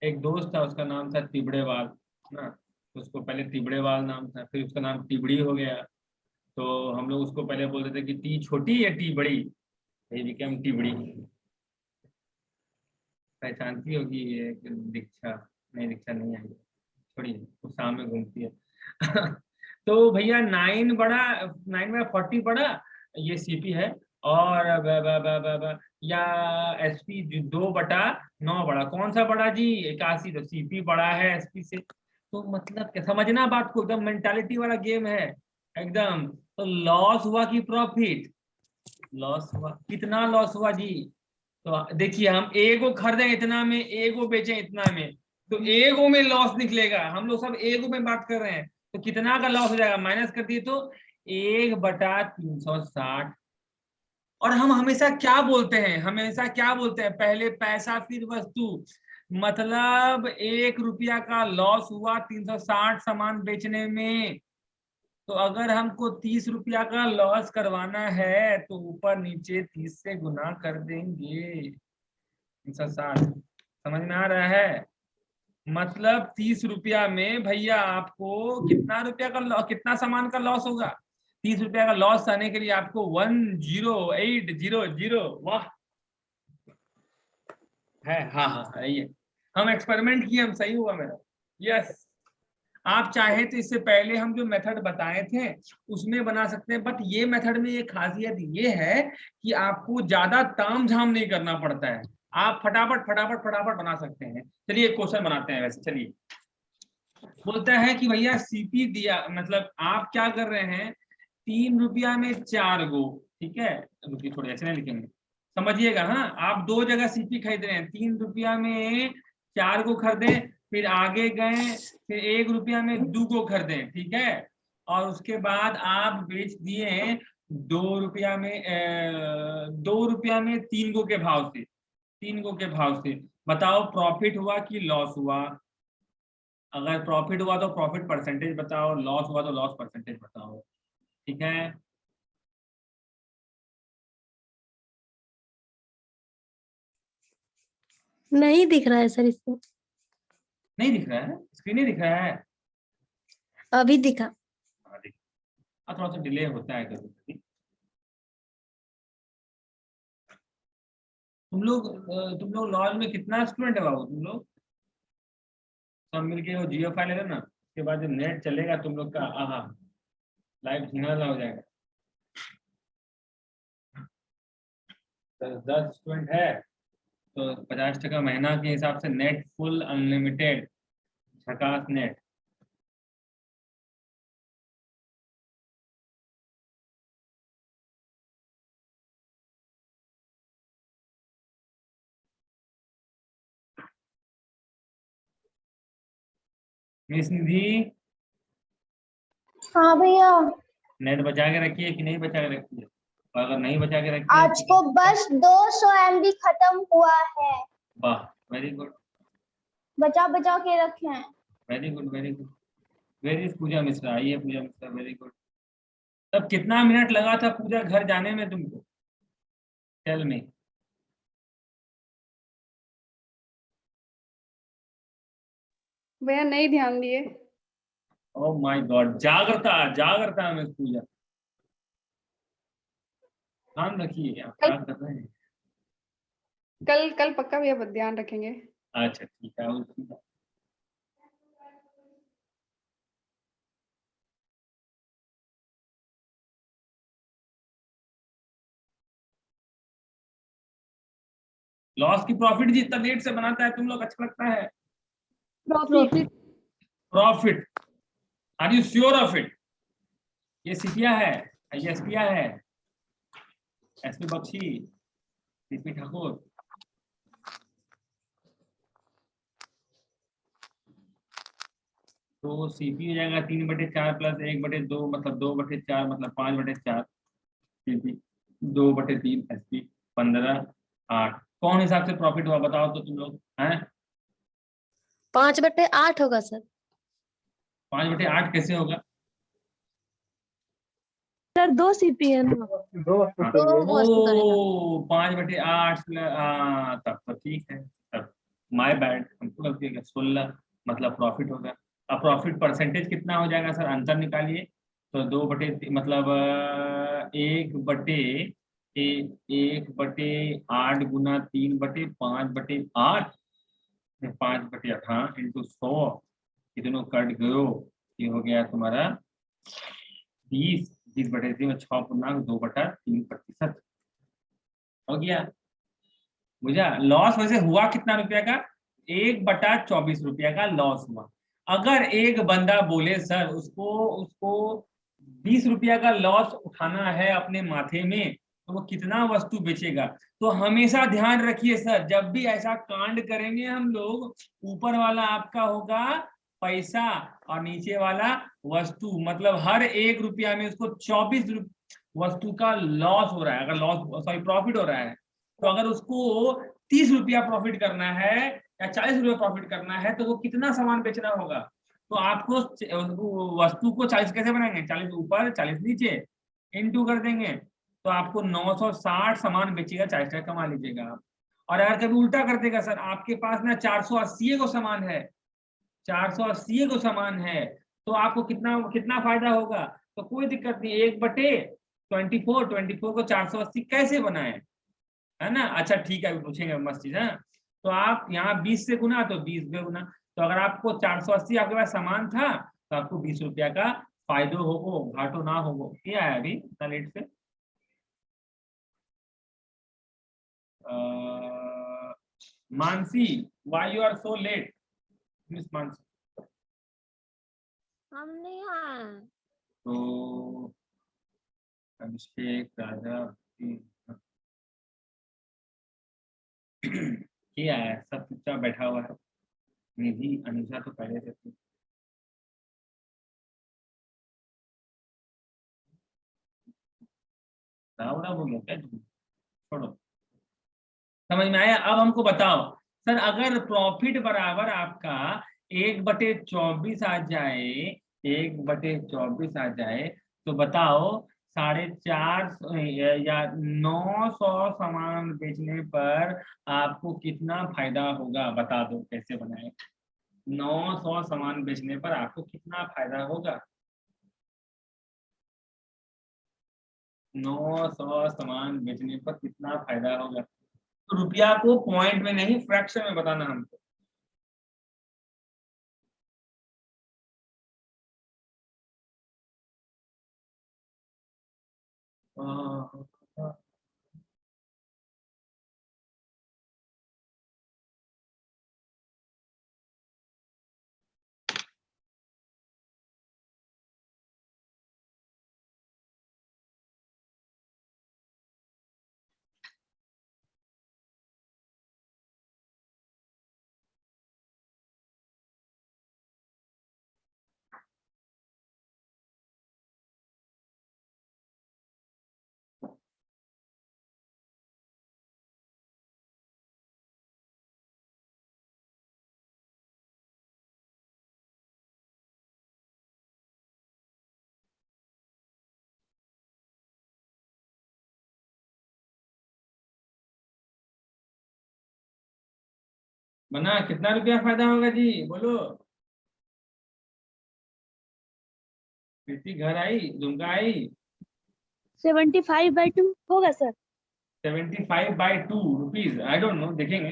एक दोस्त था, उसका नाम था तिबड़ेवाल ना, तो उसको पहले तिबड़ेवाल नाम था, फिर उसका नाम तिबड़ी हो गया। तो हम लोग उसको पहले बोलते थे कि टी छोटी या टी बड़ी, ये बिकेम तिबड़ी। पहचानती होगी ये दीक्षा? नहीं, दीक्षा नहीं आई, थोड़ी वो शाम में घूमती है। तो भैया 9/40 बड़ा ये सीपी है, और या एसपी 2/9 बड़ा। कौन सा बड़ा जी? 81। तो सीपी बड़ा है एसपी से। तो मतलब क्या, समझना बात को, एकदम मेंटालिटी वाला गेम है एकदम। तो लॉस हुआ कि प्रॉफिट? लॉस हुआ। कितना लॉस हुआ जी? तो देखिए, हम ए को खरीदे इतना में, ए को बेचे इतना में, तो एगो में लॉस निकलेगा। हम लोग सब एगो में बात कर रहे हैं, तो कितना का लॉस हो जाएगा? माइनस कर दिए तो 1/360। और हम हमेशा क्या बोलते हैं, हमेशा क्या बोलते हैं? पहले पैसा फिर वस्तु। मतलब 1 रुपया का लॉस हुआ 360 सामान बेचने में। तो अगर हमको 30 रुपया का लॉस करवाना है तो ऊपर नीचे 30 से गुना कर देंगे। 360 समझ में आ रहा है? मतलब 30 रुपया में भैया आपको कितना रुपया का कितना सामान का लॉस होगा? 30 रुपया का लॉस आने के लिए आपको 10800। वाह है, हाँ हाँ है ये। हम एक्सपेरिमेंट किए, हम सही हुआ मेरा। यस, आप चाहे तो इससे पहले हम जो मेथड बताए थे उसमें बना सकते हैं, बट ये मेथड में ये खासियत ये है कि आपको ज्यादा ताम झाम नहीं करना पड़ता है, आप फटाफट फटाफट फटाफट बना सकते हैं। चलिए क्वेश्चन बनाते हैं। वैसे चलिए, बोलता है कि भैया सीपी दिया, मतलब आप क्या कर रहे हैं, 3 रुपया में 4 गो, ठीक है? रुकिए थोड़ी ऐसे नहीं लिखेंगे, समझिएगा। हाँ, आप 2 जगह सीपी खरीद रहे हैं, 3 रुपया में 4 को खरीदे, फिर आगे गए, फिर 1 रुपया में 2 को खरीदे, ठीक है? और उसके बाद आप बेच दिए 2 रुपया में 2 रुपया में 3 गो के भाव से, 3 गो के भाव से। बताओ प्रॉफिट हुआ कि लॉस हुआ? अगर प्रॉफिट हुआ तो प्रॉफिट परसेंटेज बताओ, लॉस हुआ तो लॉस परसेंटेज बताओ, ठीक है? नहीं दिख रहा है सर इसमें। नहीं दिख रहा है, स्क्रीन नहीं दिख रहा है? अभी दिखा। हाँ, थोड़ा सा डिले होता है कभी कभी। तुम लोग लॉज में कितना स्टूडेंट है बाबू? तुम लोग सब मिलके वो जियो फाइल है ना, उसके बाद जब नेट चलेगा तुम लोग का, आहा, लाइव झीना हो जाएगा। 10 स्टूडेंट है तो 50% महीना के हिसाब से नेट फुल अनलिमिटेड, झकास नेट। मिस निधि, हाँ भैया, नेट बचा के रखिए कि नहीं बचा के रखिए? और अगर नहीं बचा के रखिए आज को बस 200 MB खत्म हुआ है। वाह, वेरी गुड, बचा बचा के रखे हैं। Very good, very good, very Pooja Mishra, आइए पूजा मिश्रा, वेरी गुड। तब कितना मिनट लगा था पूजा घर जाने में तुमको? Tell me. भैया नहीं ध्यान दिए। ओह माय गॉड, जागरता जागरता में पूजा, ध्यान रखिए आप क्या कर रहे हैं। कल कल पक्का भैया ध्यान रखेंगे। अच्छा ठीक है, वो ठीक है। लॉस की प्रॉफिट जितना लेट से बनाता है तुम लोग अच्छा लगता है? Profit. Profit, are you sure of it? ये सीपिया है, ये एसपिया है, एसपी बख्शी, सीपी ठाकुर। तो सीपी हो जाएगा 3/4 प्लस 1/2, मतलब 2/4, मतलब 5/4 सीपी, 2/3 एसपी, 15, 8। कौन हिसाब से प्रॉफिट हुआ बताओ तो तुम लोग हैं? 5/8 होगा सर। 5/8 कैसे होगा? सर 2 सीपी है ना, दो वस्तु का है ना। ओ 5/8 तब तो ठीक है, तब माय बैड, हमको गलती होती है, 16 मतलब प्रॉफिट होगा। अब प्रॉफिट परसेंटेज कितना हो जाएगा सर, अंतर निकालिए। तो 2/3 मतलब 1/8 गुना 3/5/8 5/8 हाँ इंटू 100 कितनों कट गयो, ये हो गया तुम्हारा 20/3 में 6.2/3% हो गया। बुझा? लॉस वैसे हुआ कितना रुपया का, 1/24 रुपया का लॉस हुआ। अगर एक बंदा बोले सर उसको उसको 20 रुपया का लॉस उठाना है अपने माथे में, तो वो कितना वस्तु बेचेगा? तो हमेशा ध्यान रखिए सर, जब भी ऐसा कांड करेंगे हम लोग, ऊपर वाला आपका होगा पैसा और नीचे वाला वस्तु, मतलब हर 1 रुपया में उसको 24 वस्तु का लॉस हो रहा है। अगर लॉस सॉरी प्रॉफिट हो रहा है, तो अगर उसको 30 रुपया प्रॉफिट करना है या 40 रुपया प्रॉफिट करना है, तो वो कितना सामान बेचना होगा? तो आपको वस्तु को 40 कैसे बनाएंगे, 40 ऊपर 40 नीचे इनटू कर देंगे, तो आपको 960 सामान बेचेगा, 40 टका कमा लीजिएगा आप। और अगर कभी उल्टा कर देगा सर, आपके पास ना 480 को सामान है, 480 को सामान है, तो आपको कितना कितना फायदा होगा? तो कोई दिक्कत नहीं, 1/24 को 480 कैसे बनाए, है ना? अच्छा ठीक है, अभी पूछेंगे मस्त चीज है। तो आप यहाँ 20 से गुना तो 20 पे गुना, तो अगर आपको 480 आपके पास सामान था, तो आपको 20 रुपया का फायदो होगो, घाटो ना होगो। क्या है अभी इतना लेट से? Mansi, why you are so late? Miss Mansi, हम नहीं हैं। तो अभिषेक राजा क्या है, सब चुपचाप बैठा हुआ है। निधि अनुजा तो पहले से थी। रावड़ा हो गया क्या? छोड़ो, समझ में आया? अब हमको बताओ सर, अगर प्रॉफिट बराबर आपका 1/24 आ जाए, 1/24 आ जाए, तो बताओ 450 या 900 सामान बेचने पर आपको कितना फायदा होगा? बता दो कैसे बनाए। 900 सामान बेचने पर आपको कितना फायदा होगा? 900 सामान बेचने पर कितना फायदा होगा? रुपया को पॉइंट में नहीं, फ्रैक्शन में बताना हमको। बना, कितना रुपया फायदा होगा जी, बोलो। प्रीति घर आई, दुमका आई। 75/2 होगा sir. 75/2 rupees, I don't know, देखेंगे।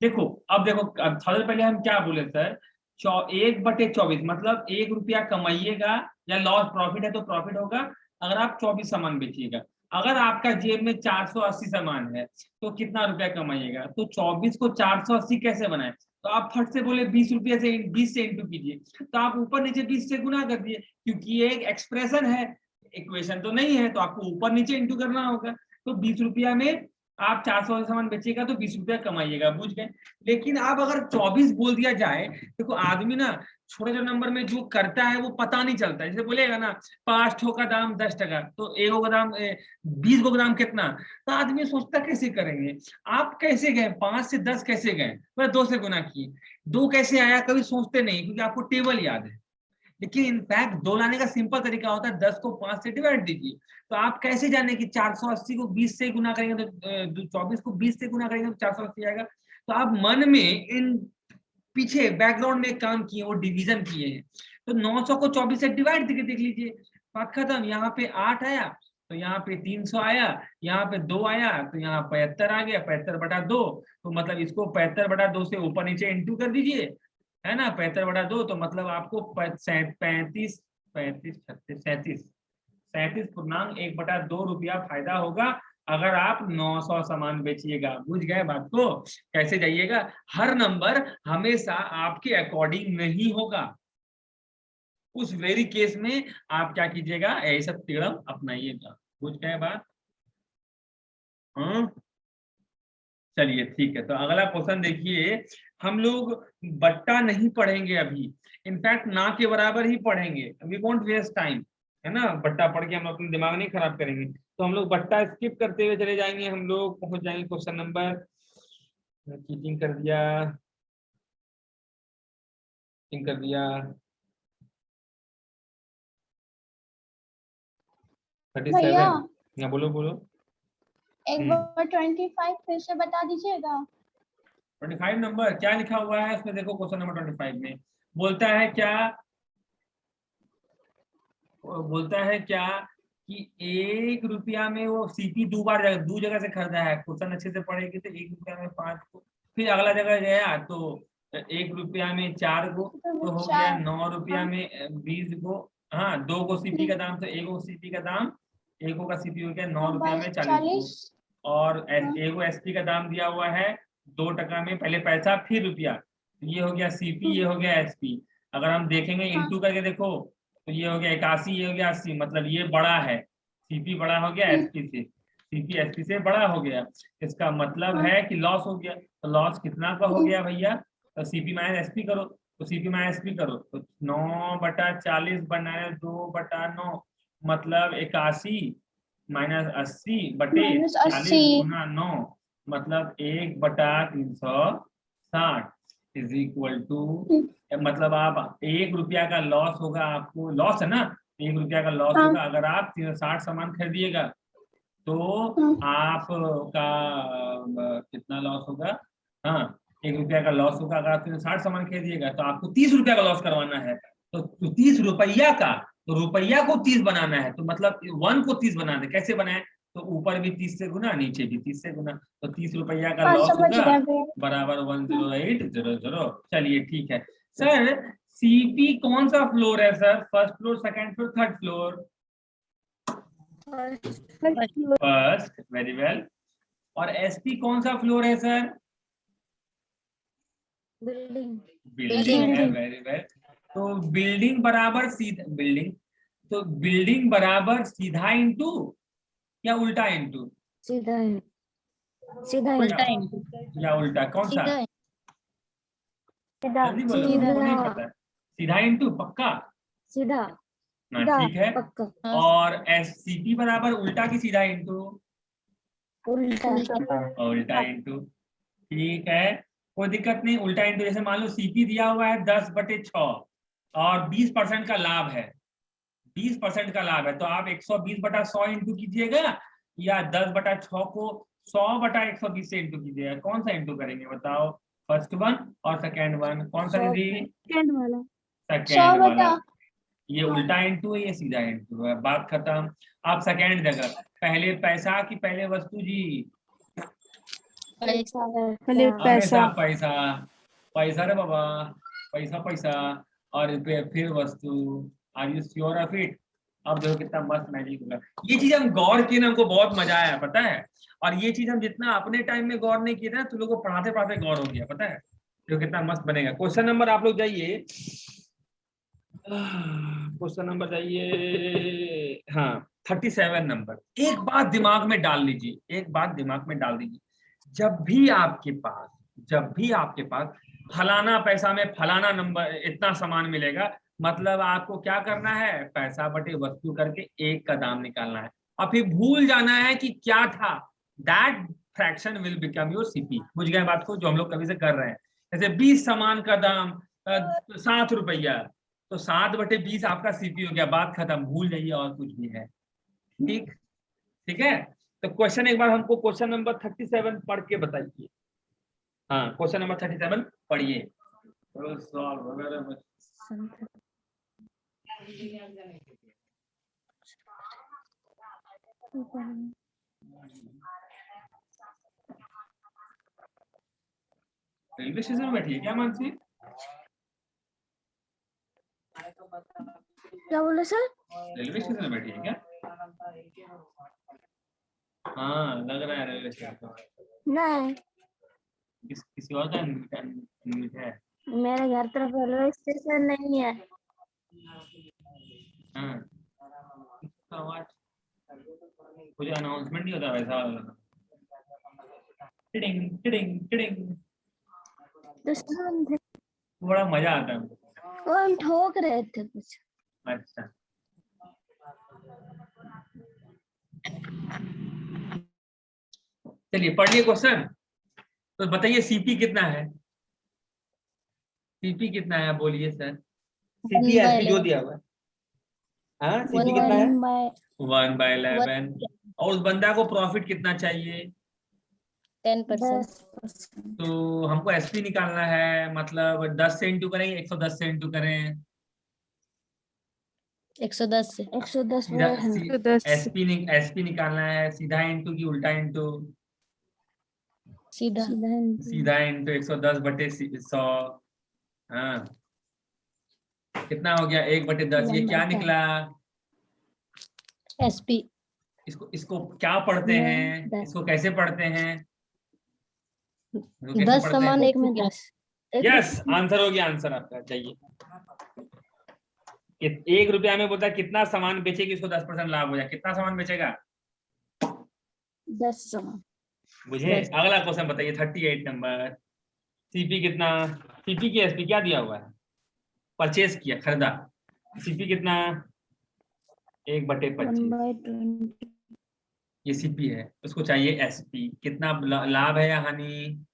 देखो अब देखो, अब थोड़ा देर पहले हम क्या बोले सर, 1/24 मतलब 1 रुपया कमाइएगा या लॉस, प्रॉफिट है तो प्रॉफिट होगा अगर आप 24 सामान बेचिएगा। अगर आपका जेब में 480 सामान है, तो कितना रुपया कमाइएगा? तो 24 को 480 कैसे बनाए? तो आप फट से बोले 20 रुपये से 20 से इंटू कीजिए, तो आप ऊपर नीचे 20 से गुना कर दिए, क्योंकि ये एक एक्सप्रेशन है, इक्वेशन तो नहीं है, तो आपको ऊपर नीचे इंटू करना होगा। तो 20 रुपया में आप 400 सामान बेचिएगा तो 20 रुपया कमाइएगा, बुझ गए? लेकिन अब अगर 24 बोल दिया जाए, देखो आदमी ना छोटे छोटे नंबर में जो करता है वो पता नहीं चलता है। जैसे बोलेगा ना 5 ठो का दाम 10 टका, तो 1 का दाम 20 का दाम कितना, तो आदमी सोचता कैसे करेंगे। आप कैसे गए 5 से 10 कैसे गए? 2 से गुना किए, 2 कैसे आया कभी सोचते नहीं, क्योंकि आपको टेबल याद है। लेकिन इनफैक्ट 2 लाने का सिंपल तरीका होता है 10 को 5 से डिवाइड दीजिए। तो आप कैसे जाने कि 480 को 20 से गुना करेंगे तो 24 को 20 से गुना करेंगे तो 480 आएगा। तो आप मन में इन पीछे बैकग्राउंड में काम किए, वो डिवीजन किए हैं। तो 900 को 24 से डिवाइड करके देख लीजिए, बात खत्म। यहाँ पे 8 आया तो यहाँ पे 300 आया, यहाँ पे 2 आया तो यहाँ 75 आ गया, 75/2। तो मतलब इसको 75/2 से ऊपर नीचे इंटू कर दीजिए, है ना, 75/2। तो मतलब आपको 37.1/2 रुपया फायदा होगा अगर आप 900 सामान बेचिएगा। बुझ गए बात को? कैसे जाइएगा, हर नंबर हमेशा आपके अकॉर्डिंग नहीं होगा। उस वेरी केस में आप क्या कीजिएगा, ऐसा थ्योरम अपनाइएगा। बुझ गए बात? हाँ, चलिए ठीक है। तो अगला क्वेश्चन देखिए, हम लोग बट्टा नहीं पढ़ेंगे अभी, इनफैक्ट ना के बराबर ही पढ़ेंगे। वी वोंट वेस्ट टाइम, है ना, बट्टा पढ़ के हम अपना दिमाग नहीं खराब करेंगे। तो हम लोग बट्टा स्किप करते हुए चले जाएंगे, हम लोग पहुंच जाएंगे क्वेश्चन नंबर, चीटिंग कर दिया, चीटिंग कर दिया, 37। भैया ना बोलो बोलो। एक बार 25 फिर से बता दीजिएगा। 25 नंबर क्या लिखा हुआ है उसमें देखो, क्वेश्चन नंबर 25 में बोलता है क्या, बोलता है क्या कि 1 रुपया में वो सीपी दो जगह से खरीदा है। क्वेश्चन अच्छे से पढ़ेगी तो 1 रुपया में 5 को, फिर अगला जगह गया तो 1 रुपया में 4 को, तो हो गया 9 रुपया में 20 को। हाँ, 2 को सीपी का दाम, तो 1 सीपी का दाम, 1 का सीपी हो गया 9 रुपया में 40 को। और 1 एसपी का दाम दिया हुआ है 2 टका में, पहले पैसा फिर रुपया। ये हो गया सीपी, ये हो गया एसपी। अगर हम देखेंगे इंटू करके देखो तो ये हो गया 81, ये हो गया 80, मतलब ये बड़ा है, सीपी बड़ा हो गया एसपी से, सीपी एसपी से बड़ा हो गया। इसका मतलब है कि लॉस हो गया। तो लॉस कितना का हो गया भैया, तो सीपी माइनस एसपी करो, तो सीपी माइनस एसपी करो तो 9/40 बनाए 2/9, मतलब 81 माइनस 80/40 गुना 9, मतलब 1/360 इज इक्वल टू, मतलब आप 1 रुपया का लॉस होगा, आपको लॉस है ना, 1 रुपया का लॉस होगा अगर आप 360 सामान खरीदिएगा। तो आपका कितना लॉस होगा, हाँ 1 रुपया का लॉस होगा अगर आप 360 सामान खरीदिएगा, तो आपको 30 रुपया का लॉस करवाना है। तो 30 रुपया का, तो रुपया को 30 बनाना है, तो मतलब 1 को 30 बनाना है। कैसे बनाए, तो ऊपर भी 30 से गुना, नीचे भी 30 से गुना, तो 30 रुपया का लॉस होगा बराबर 10800। चलिए ठीक है सर। सीपी कौन सा फ्लोर है sir, first floor, second floor, third floor? First, very well. और एसपी कौन सा फ्लोर है सर? बिल्डिंग। बिल्डिंग है, वेरी वेल। तो बिल्डिंग बराबर सीधा, बिल्डिंग, तो बिल्डिंग बराबर सीधा इंटू या उल्टा इंटू? सीधा है, सीधा उल्टा है, इंटू। या उल्टा, कौन सा? सीधा, जल्दी बोलो, मुझको नहीं पता है। सीधा इंटू पक्का? सीधा, ना ठीक है। पक्का, और एससीपी बराबर उल्टा की सीधा इंटू? उल्टा, उल्टा इंटू, ठीक है, कोई दिक्कत नहीं। उल्टा इंटू, जैसे मान लो सीपी दिया हुआ है 10/6 और 20% का लाभ है, 20% का लाभ है, तो आप 120/100 इंटू कीजिएगा, या 10/6 को 100/120 से इंटू कीजिएगा। कौन सा इंटू करेंगे बताओ, फर्स्ट वन और सेकेंड वन, कौन सा दीदी? सेकंड वाला, सेकेंड वाला। ये उल्टा इंटू है, ये सीधा इंटू है, बात खत्म। आप सेकेंड जगह, पहले पैसा की पहले वस्तु जी? हमेशा पैसा, पैसा रे बाबा, पैसा पैसा, और फिर वस्तु। Are you sure of it? अब देखो कितना मस्त मैजिक होगा। ये चीज हम गौर किए ना, हमको बहुत मजा आया, पता है। और ये चीज हम जितना अपने टाइम में गौर नहीं किए ना, तो लोगों को पढ़ाते पढ़ाते गौर हो गया, पता है। जो कितना मस्त बनेगा। क्वेश्चन नंबर आप लोग जाइए, क्वेश्चन नंबर जाइए, हाँ 37 नंबर। एक बात दिमाग में डाल लीजिए, एक बात दिमाग में डाल दीजिए, जब भी आपके पास फलाना पैसा में फलाना नंबर इतना सामान मिलेगा, मतलब आपको क्या करना है, पैसा बटे वस्तु करके 1 का दाम निकालना है, और फिर भूल जाना है कि क्या था। That fraction will become your CP. बुझ गए बात को, जो हम लोग कभी से कर रहे हैं। जैसे 20 सामान का दाम 7 रुपया, तो 7/20 आपका सीपी हो गया, बात खत्म, भूल जाइए और कुछ भी है। ठीक, ठीक है। तो क्वेश्चन एक बार हमको क्वेश्चन नंबर 37 पढ़ के बताइए। हाँ, क्वेश्चन नंबर 37 पढ़िए। चलो सॉल्व वगैरह बस। रेलवे स्टेशन में बैठी है क्या मानसी? क्या बोले सर? रेलवे स्टेशन में बैठी है क्या? हाँ लग रहा है रेलवे स्टेशन। नहीं, किसी और का इनविट है। मेरे घर तरफ रेलवे स्टेशन नहीं है। हाँ कुछ अनाउंसमेंट नहीं होता वैसा। टिडिंग टिडिंग टिडिंग तो शांत है। बड़ा मजा आता है। वो हम ठोक रहे थे कुछ। अच्छा चलिए पढ़िए क्वेश्चन। तो बताइए सीपी कितना है? सीपी कितना है बोलिए सर। सीपी एसपी जो दिया हुआ है। हाँ सीपी कितना है? 1/11। और उस बंदा को प्रॉफिट कितना चाहिए? 10%। तो हमको एसपी निकालना है, मतलब 10 से इंटू करें 110 से इंटू करें? 110 से 110 एसपी निकालना है सीधा इंटू की उल्टा इंटू? सीधा सीधा इंटू 110/100। हाँ कितना हो गया? 1/10। ये क्या निकला? एसपी। इसको क्या पढ़ते हैं? इसको कैसे पढ़ते हैं? 10 समान 1 में 10। यस आंसर हो गया। आंसर आपका चाहिए। 1 रुपया में बोलता है कितना सामान बेचेगी उसको 10% लाभ हो जाए। कितना सामान बेचेगा? 10 समान। मुझे अगला क्वेश्चन बताइए 38 नंबर। सीपी कितना? सीपी की एसपी क्या दिया हुआ है? परचेज किया, खरीदा। सीपी कितना? 1/25। ये सीपी है, उसको चाहिए एसपी। कितना लाभ है या हानि?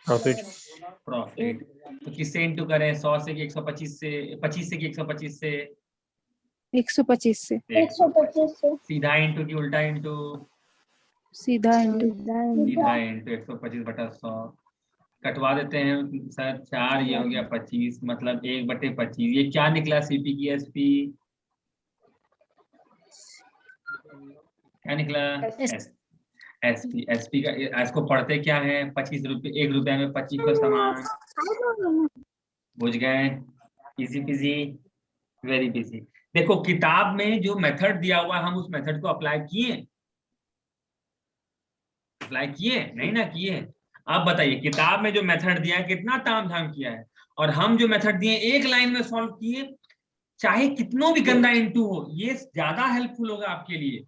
प्रॉफिट। तो किससे इंटू करें? 100 से कि 125 से? 25 से कि 125 से? 125 से। 125 से। सीधा इंटू की उल्टा इंटू? सीधा इंटू। सीधा इंटू 125/100। कटवा देते हैं सर 4। ये हो गया 25, मतलब 1/25। ये क्या निकला सीपी की एसपी? क्या निकला? एसपी। एसपी का इसको पढ़ते क्या है? 25 रुपये। 1 रुपया में 25 सामान। बुझ गए? Easy PG, very busy. देखो किताब में जो मेथड दिया हुआ है हम उस मेथड को अप्लाई किए? अप्लाई किए नहीं ना किए? अब बताइए किताब में जो मेथड दिया है कितना ताम झाम किया है, और हम जो मेथड दिए एक लाइन में सॉल्व किए। चाहे कितनों भी गंदा इंटू हो, ये ज्यादा हेल्पफुल होगा आपके लिए।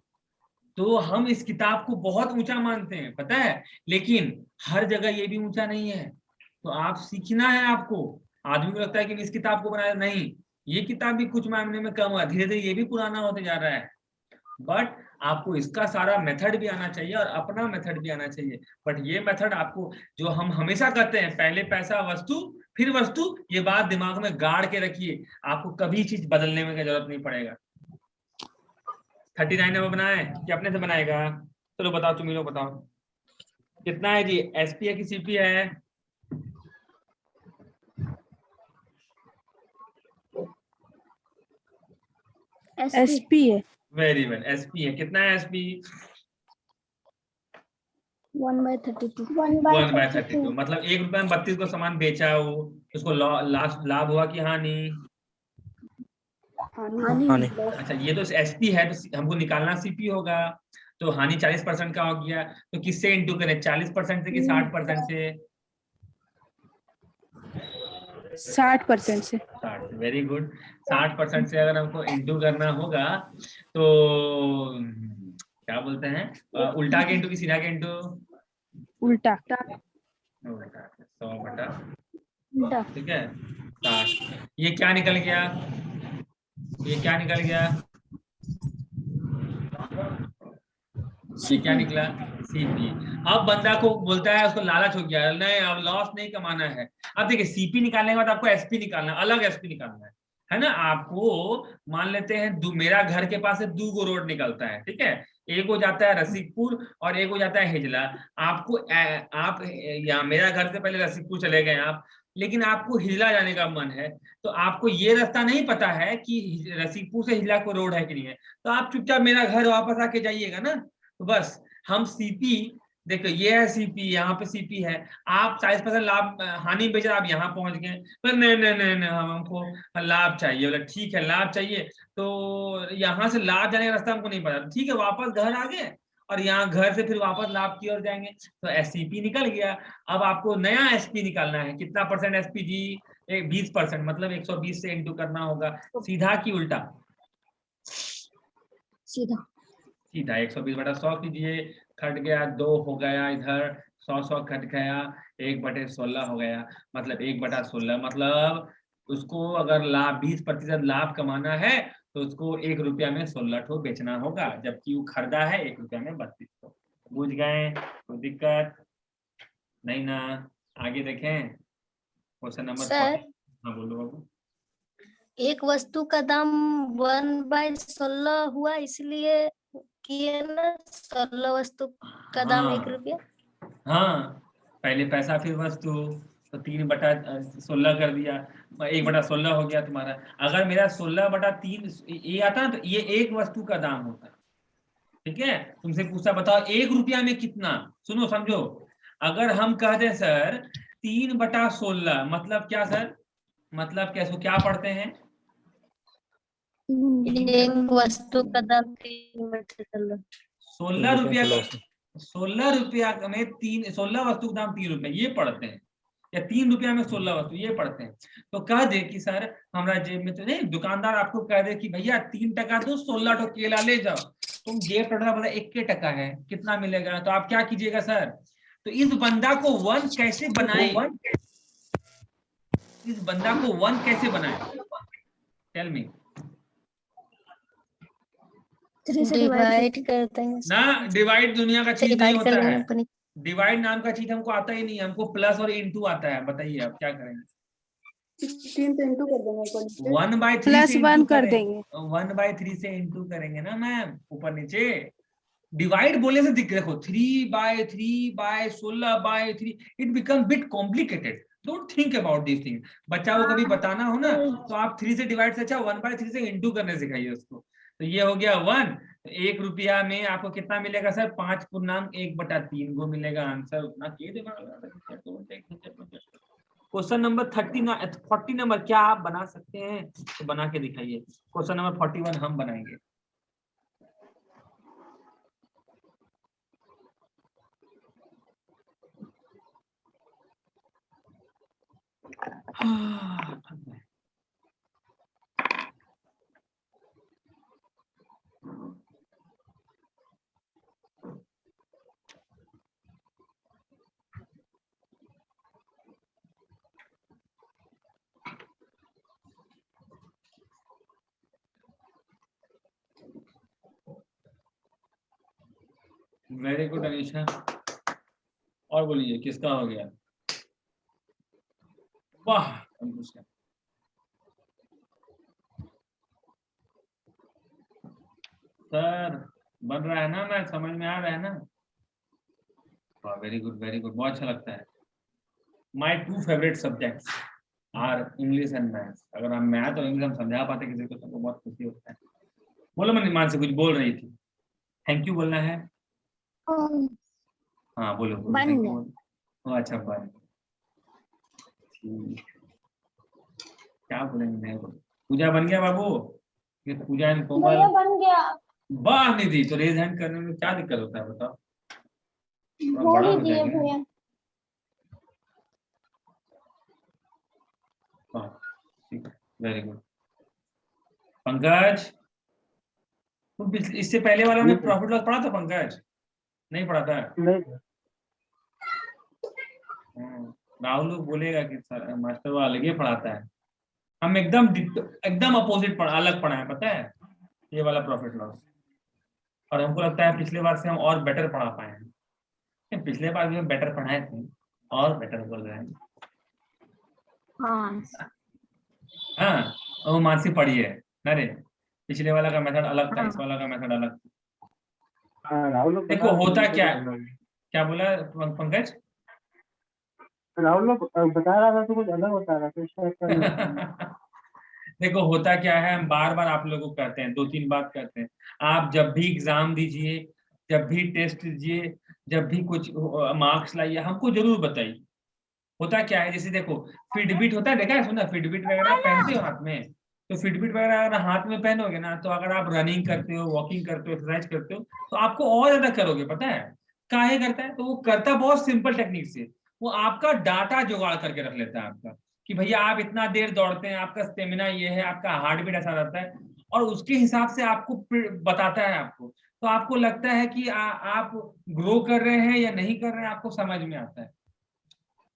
तो हम इस किताब को बहुत ऊंचा मानते हैं पता है, लेकिन हर जगह ये भी ऊंचा नहीं है। तो आप सीखना है आपको। आदमी को लगता है कि इस किताब को बनाया, नहीं ये किताब भी कुछ मामले में कम हुआ, धीरे धीरे ये भी पुराना होते जा रहा है। बट आपको इसका सारा मेथड भी आना चाहिए और अपना मेथड भी आना चाहिए। बट ये मेथड आपको, जो हम हमेशा कहते हैं पहले पैसा वस्तु फिर वस्तु, ये बात दिमाग में गाड़ के रखिए। आपको कभी चीज बदलने में जरूरत नहीं पड़ेगा। 39 नंबर बनाए कि अपने से बनाएगा? चलो बताओ, तुम ही लोग बताओ कितना है जी? एसपी है कि सीपी है? एसपी है। वेरी वेल, एसपी है। कितना है एसपी? 1/32। 1/32। मतलब 1 रुपये में 32 को सामान बेचा हो, उसको लाभ हुआ कि हानि? हानि। अच्छा ये तो एसपी है, तो हमको निकालना सीपी होगा। तो हानि 40% का हो गया। तो किससे इंटू करें? 40% से कि 60% से? 60% से। 60। Very good. 60% से अगर हमको इंटू करना होगा तो क्या बोलते हैं, उल्टा के इंटू की सीधा के इंटू? उल्टा। 100/, ठीक है 60। ये क्या निकल गया? ये क्या निकल गया? ये क्या निकला? सीपी। अब बंदा को बोलता है, उसको लालच हो गया, नहीं अब लॉस नहीं कमाना है। अब देखिए सीपी निकालने के बाद आपको एसपी निकालना है, अलग एसपी निकालना है ना? आपको मान लेते हैं मेरा घर के पास से 2 रोड निकलता है, ठीक है? एक हो जाता है रसिकपुर और एक हो जाता है हिजला। आपको आप या मेरा घर से पहले रसिकपुर चले गए आप, लेकिन आपको हिजला जाने का मन है, तो आपको ये रास्ता नहीं पता है कि रसिकपुर से हिजला को रोड है कि नहीं है, तो आप चुपचाप मेरा घर वापस आके जाइएगा ना। तो बस हम सीपी, देखो ये है सीपी, यहाँ पे सीपी है, आप 40% लाभ हानि बेचकर आप यहाँ पहुंच गए, पर नहीं नहीं नहीं नहीं हमको लाभ चाहिए। बोला ठीक है लाभ चाहिए, तो यहाँ से लाभ जाने का रास्ता हमको नहीं पता, ठीक है वापस घर आ गए और यहाँ घर से फिर वापस लाभ की ओर जाएंगे, तो एससीपी निकल गया। अब आपको नया एसपी निकालना है, कितना परसेंट एसपी जी? 20%, मतलब 120 से इंटू करना होगा, सीधा की उल्टा? सीधा। सीधा 120/100 कीजिए, कट गया 2 हो गया, इधर 100 कट गया, 1/16 हो गया, मतलब 1/16, मतलब उसको अगर लाभ 20% लाभ कमाना है तो उसको 1 रुपया में 16 ठो बेचना होगा, जबकि वो खरीदा है 1 रुपया में 32 ठो। बुझ गए? कोई दिक्कत नहीं ना? आगे देखें क्वेश्चन नंबर 40। हाँ बोलो बाबू। एक वस्तु का दाम 1/16 हुआ, इसलिए किए ना 16 वस्तु का दाम 1 रुपया। हाँ पहले पैसा फिर वस्तु, तो 3/16 कर दिया, 1/16 हो गया तुम्हारा। अगर मेरा 16/3 ये आता ना, तो ये एक वस्तु का दाम होता है। ठीक है, तुमसे पूछा बताओ 1 रुपया में कितना। सुनो समझो, अगर हम कहते सर 3/16, मतलब क्या सर? मतलब कैसे क्या पढ़ते हैं? एक वस्तु का दाम 3/16। 16 रुपया, 16 रुपया में 16 वस्तु का दाम 3 रुपया, ये पढ़ते हैं, या 3 रुपया में 16 वस्तु, ये पढ़ते हैं। तो कह दे कि सर हमारा जेब में तो नहीं, दुकानदार आपको कह दे कि भैया 3 टका दो, 16 ठो केला ले जाओ, तुम जेब टका बोला 1 टका है, कितना मिलेगा? तो आप क्या कीजिएगा सर? तो इस बंदा को 1 कैसे बनाए, इस बंदा को 1 कैसे बनाए? Tell me. डिवाइड करते हैं ना, डिवाइड दुनिया का चीज नहीं डिवाइड कर होता है। लेंगे। डिवाइड नाम का चीज हमको आता ही नहीं है, हमको प्लस और इनटू आता है। बताइए आप क्या करेंगे? 3 से इंटू कर देंगे, 1/3 प्लस से 1 इंटू कर करेंगे, देंगे। 1/3 से इंटू करेंगे ना मैम, ऊपर नीचे। डिवाइड बोलने से दिख, देखो 3/3/16/3, it become bit complicated. Don't think about this thing. बच्चा को कभी बताना हो ना, तो आप 3 से डिवाइड से अच्छा 1/3 से इंटू करने सिखाइए उसको। तो ये हो गया 1। 1 रुपया में आपको कितना मिलेगा सर? 5 पूर्णांक 1/3 को मिलेगा आंसर। उतना के क्वेश्चन नंबर 40 नंबर क्या आप बना सकते हैं? तो बना के दिखाइए। क्वेश्चन नंबर 41 हम बनाएंगे। Very good Anisha. और बोलिए किसका हो गया? वाह अनीशा, सर बन रहा है ना, मैं समझ में आ रहा है ना? वाह वेरी गुड वेरी गुड, बहुत अच्छा लगता है। My 2 favourite subjects are English and maths. अगर हम मैथ और इंग्लिश हम समझा पाते किसी को, सबको बहुत खुशी होता है। बोलो मन मान से कुछ बोल रही थी, थैंक यू बोलना है। हाँ बोलो बोलो, थैंक यू। अच्छा बन, ठीक, क्या बोलेंगे? मैं बोलो पूजा बन गया बाबू, ये पूजा एंड कोमल बन गया। वाह निधि। तो रेज हैंड करने में क्या दिक्कत होता है बताओ? थोड़ा बोल बड़ा ही हो दिए जाएगा। भैया। हाँ ठीक है, वेरी गुड। पंकज, तुम इससे पहले वाला में प्रॉफिट लॉस पढ़ा था पंकज? नहीं पढ़ा था? राहुल लोग बोलेगा कि मास्टर वो अलग ही पढ़ाता है। हम एकदम एकदम अपोजिट पढ़ा, अलग पढ़ा है पता है, ये वाला प्रॉफिट लॉस। और हमको लगता है पिछले बार से हम और बेटर पढ़ा पाए हैं। पिछले बार भी हम बेटर पढ़ाए थे और बेटर बोल रहे हैं। हाँ वो मानसी पढ़ी है। अरे पिछले वाला का मेथड अलग था, इस वाला का मेथड अलग था। राहुल लोग देखो होता क्या है, क्या बोला पंकज? राहुल लोग बता रहा था तो कुछ अलग बता रहा था, इसका अच्छा नहीं बता रहा। देखो होता क्या है, हम बार बार आप लोगों को कहते हैं, 2-3 बात कहते हैं, आप जब भी एग्जाम दीजिए, जब भी टेस्ट दीजिए, जब भी कुछ मार्क्स लाइए, हमको जरूर बताइए। होता क्या है, जैसे देखो फिटबिट होता है, देखा है, सुना, फिटबिट वगैरह पहनते हो हाथ में, तो फिटबिट वगैरह अगर हाथ में पहनोगे ना, तो अगर आप रनिंग करते हो, वॉकिंग करते हो, एक्सरसाइज करते हो, तो आपको और ज्यादा करोगे, पता है काहे करता है? तो वो करता बहुत सिंपल टेक्निक से, वो आपका डाटा जुगाड़ करके रख लेता है आपका, कि भैया आप इतना देर दौड़ते हैं, आपका स्टेमिना ये है, आपका हार्ट बीट ऐसा रहता है, और उसके हिसाब से आपको बताता है आपको, तो आपको लगता है कि आप ग्रो कर रहे हैं या नहीं कर रहे हैं, आपको समझ में आता है।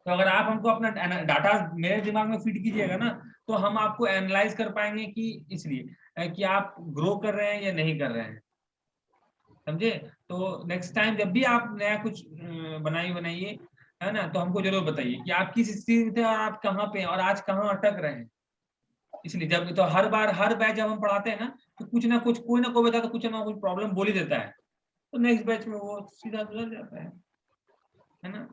तो अगर आप हमको अपना डाटा मेरे दिमाग में फीड कीजिएगा ना, तो हम आपको एनालाइज कर पाएंगे, कि इसलिए कि आप ग्रो कर रहे हैं या नहीं कर रहे हैं, समझे? तो नेक्स्ट टाइम जब भी आप नया कुछ बनाइए, है ना, तो हमको जरूर बताइए कि आप किस स्थिति में थे और आप कहाँ पे हैं और आज कहाँ अटक रहे हैं। इसलिए जब तो हर बार हर बैच जब हम पढ़ाते हैं ना, तो कुछ ना कुछ कोई ना कोई बता, तो कुछ ना कुछ प्रॉब्लम बोल ही देता है, तो नेक्स्ट बैच में वो सीधा सुधर जाता है ना।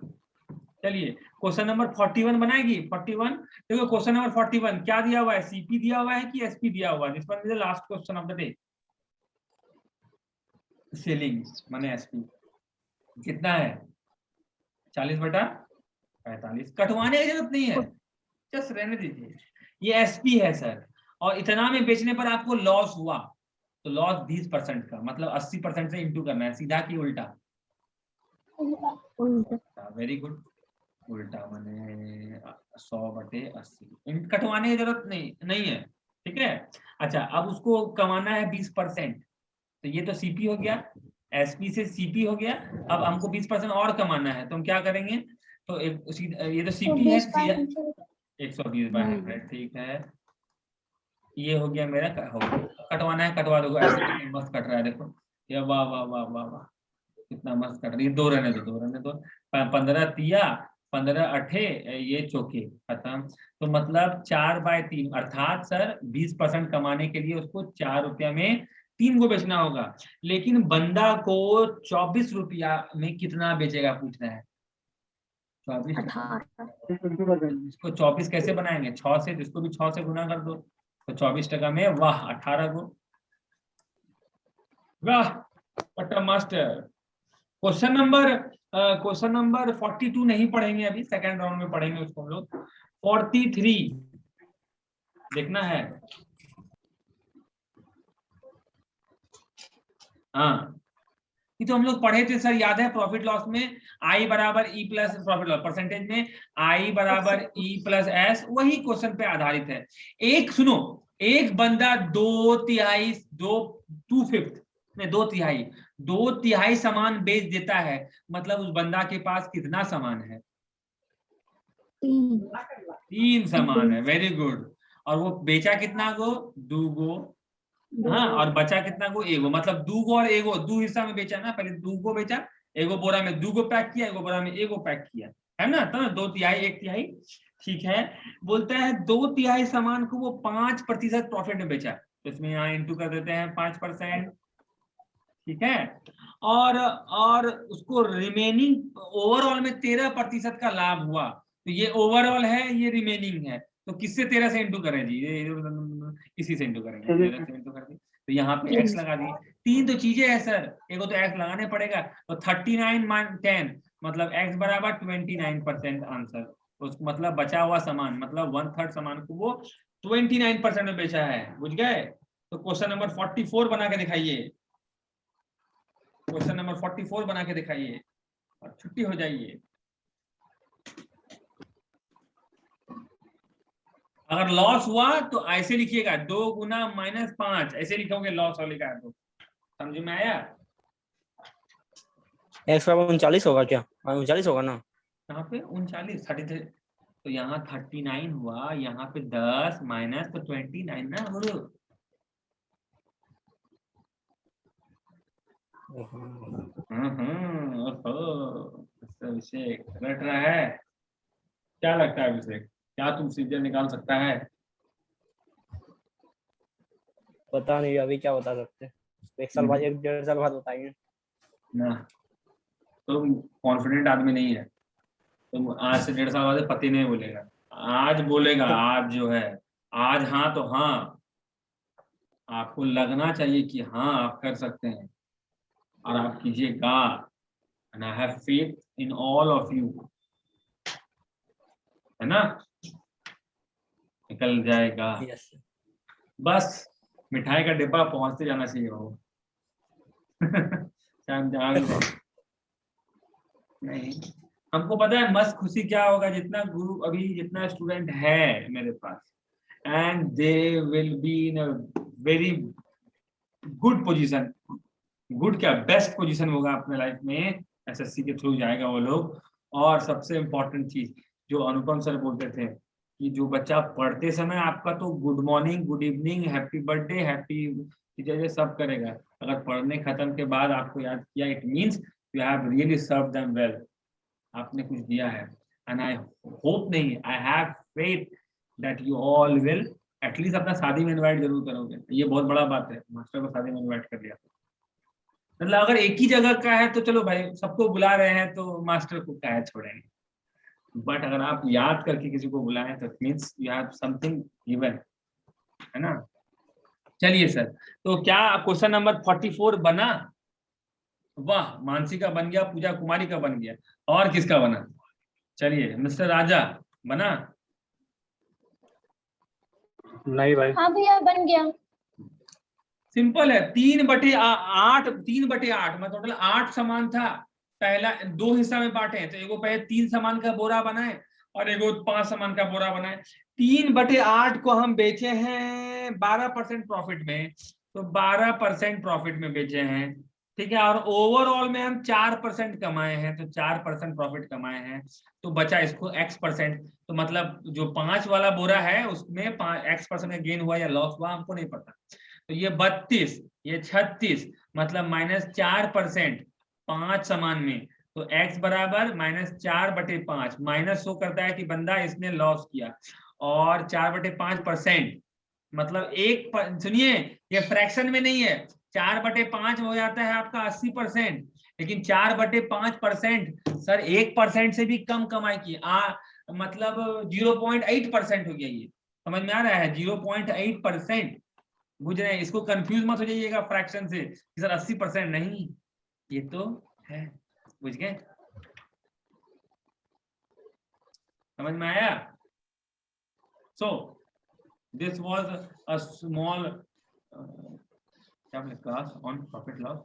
चलिए क्वेश्चन नंबर 41 बनाएगी। 41 देखो, क्वेश्चन नंबर 41 क्या दिया हुआ है, सीपी दिया हुआ है कि एसपी दिया हुआ है? This one is the last question of the day. Selling माने एसपी कितना है? 40/45। कटवाने की जरूरत नहीं है, जस्ट रहने दीजिए। ये एसपी है सर, और इतना में बेचने पर आपको लॉस हुआ, तो लॉस 20% का, मतलब 80% से इंटू करना है, सीधा की उल्टा? वेरी गुड, उल्टा माने 100/80। कटवाने की जरूरत नहीं है, ठीक है। अच्छा, अब उसको कमाना है 20%, तो ये तो सीपी हो गया, एसपी से सीपी हो गया, अब हमको 20% और कमाना है, तो हम क्या करेंगे? तो ये तो सीपी है, 120/100, ठीक है, ये हो गया मेरा, हो गया। कटवाना है कटवा दो, ऐसे कितना मस्त कट रहा है, देखो ये, वाह वाह वाह वाह वाह, कितना मस्त कट रही है। 2 रहने दो 15 तिया 15 अठे, ये चौके खत्म। तो मतलब 4/3, अर्थात सर 20% कमाने के लिए उसको 4 रुपया में 3 को बेचना होगा, लेकिन बंदा को 24 रुपया में कितना बेचेगा पूछ रहा है? 24। इसको 24 कैसे बनाएंगे? 6 से, जिसको भी 6 से गुना कर दो, तो 24 में वाह 18 को, वाह व्हाट मास्टर। क्वेश्चन नंबर 42 नहीं पढ़ेंगे अभी, सेकंड राउंड में पढ़ेंगे उसको हम लोग। 43 देखना है। हाँ, ये तो हम लोग पढ़े थे सर, याद है? प्रॉफिट लॉस में आई बराबर E plus, profit loss percentage में आई बराबर ई प्लस एस, वही क्वेश्चन पे आधारित है। एक सुनो, एक बंदा 2/5 सामान बेच देता है, मतलब उस बंदा के पास कितना सामान है? 3 सामान है, वेरी गुड। और वो बेचा कितना गो? 2 गो। हाँ, और बचा कितना गो? एगो, मतलब 2 गो और एगो 2 हिस्सा में बेचा ना, पहले 2 गो बेचा, एगो बोरा में 2 गो पैक किया, एगो बोरा में एगो पैक किया, है ना, तो 2/3 1/3, ठीक है। बोलता है 2/3 सामान को वो 5% प्रॉफिट में बेचा, तो इसमें यहाँ इंटू कर देते हैं 5%, ठीक है। और उसको रिमेनिंग ओवरऑल में 13% का लाभ हुआ, तो ये ओवरऑल है, ये रिमेनिंग है, तो किससे 13 से इंटू करें जी? इसी से इंटू करेंगे, 13 से इंटू कर दी, तो यहाँ पे x लगा दिए। 3 तो चीजें हैं सर, एक तो x लगाने पड़ेगा, तो 39 - 10 मतलब x बराबर 29% आंसर, तो मतलब बचा हुआ सामान, मतलब 1/3 सामान को वो 29% में बेचा है, बुझ गए? तो क्वेश्चन नंबर 44 बना के दिखाइए, क्वेश्चन नंबर 44 बना के दिखाइए और छुट्टी हो जाइए। अगर लॉस हुआ तो ऐसे लिखिएगा, 2 गुना -5, ऐसे लिखोगे लॉस वाले का, तो समझ में आया? x बराबर 39 होगा क्या? 39 होगा ना? यहाँ पे 39 33, तो यहाँ 39 हुआ, यहाँ पे 10 माइनस तो 29 ना गुरु। अभिषेक रट रहा है, क्या लगता है अभिषेक, क्या तुम सीजन निकाल सकता है? पता नहीं, अभी क्या बता सकते हैं, 1 साल बाद 1 डेढ़ साल बाद बताएंगे। ना, तुम कॉन्फिडेंट आदमी नहीं है, तुम आज से 1.5 साल बाद पति नहीं बोलेगा, आज बोलेगा, आज जो है, आज हाँ तो हाँ, आपको लगना चाहिए कि हाँ आप कर सकते हैं और आप कीजिएगा। And I have faith in all of you, है ना, निकल जाएगा। यस बस मिठाई का डिब्बा पहुंचते जाना चाहिए हो। शाम जाग लो। नहीं, हमको पता है मस्त खुशी क्या होगा, जितना गुरु अभी जितना स्टूडेंट है मेरे पास, and they will be in a very good position, good क्या बेस्ट पोजीशन होगा अपने लाइफ में, एसएससी के थ्रू जाएगा वो लोग। और सबसे इम्पोर्टेंट चीज जो अनुपम सर बोलते थे कि जो बच्चा पढ़ते समय आपका तो good morning, good evening, happy birthday, happy जैसे सब करेगा, अगर पढ़ने खत्म के बाद आपको याद किया, it means you have really serve them well, आपने कुछ दिया है। एंड आई होप नहीं, I have faith that you all will at least अपना शादी में इनवाइट जरूर करोगे। ये बहुत बड़ा बात है, मास्टर को शादी में इनवाइट कर लिया, मतलब अगर एक ही जगह का है तो चलो भाई सबको बुला रहे हैं तो मास्टर को क्या है छोड़ेंगे, बट अगर आप याद करके किसी को बुलाएं तो means you have something given, है ना। चलिए सर, तो क्या क्वेश्चन नंबर 44 बना? वाह, मानसी का बन गया, पूजा कुमारी का बन गया, और किसका बना? चलिए मिस्टर राजा बना? नहीं भाई। हाँ भैया बन गया। सिंपल है, 3/8, 3/8 मतलब टोटल 8 सामान था, पहला 2 हिस्सा में बांटे हैं, तो एगो पहले 3 सामान का बोरा बनाए और एगो 5 सामान का बोरा बनाए। 3/8 को हम बेचे हैं 12% प्रॉफिट में, तो 12% प्रॉफिट में बेचे हैं, ठीक है। और ओवरऑल में हम 4% कमाए हैं, तो 4% प्रॉफिट कमाए हैं, तो बचा इसको x%, तो मतलब जो 5 वाला बोरा है उसमें x% का गेन हुआ या लॉस हुआ हमको नहीं पता। तो ये 32, ये 36, मतलब -4% 5 सामान में, तो x बराबर -4/5, माइनस शो करता है कि बंदा इसने लॉस किया, और 4/5% मतलब सुनिए ये फ्रैक्शन में नहीं है, 4/5 हो जाता है आपका 80%, लेकिन 4/5% सर 1% से भी कम कमाई की, मतलब 0.8% हो गया। ये समझ में आ रहा है? 0.8%, बुझ रहे हैं? इसको कंफ्यूज मत हो जाइएगा फ्रैक्शन से कि सर 80% नहीं, ये तो है, बुझ गए? समझ में आया? So this was a small class on profit loss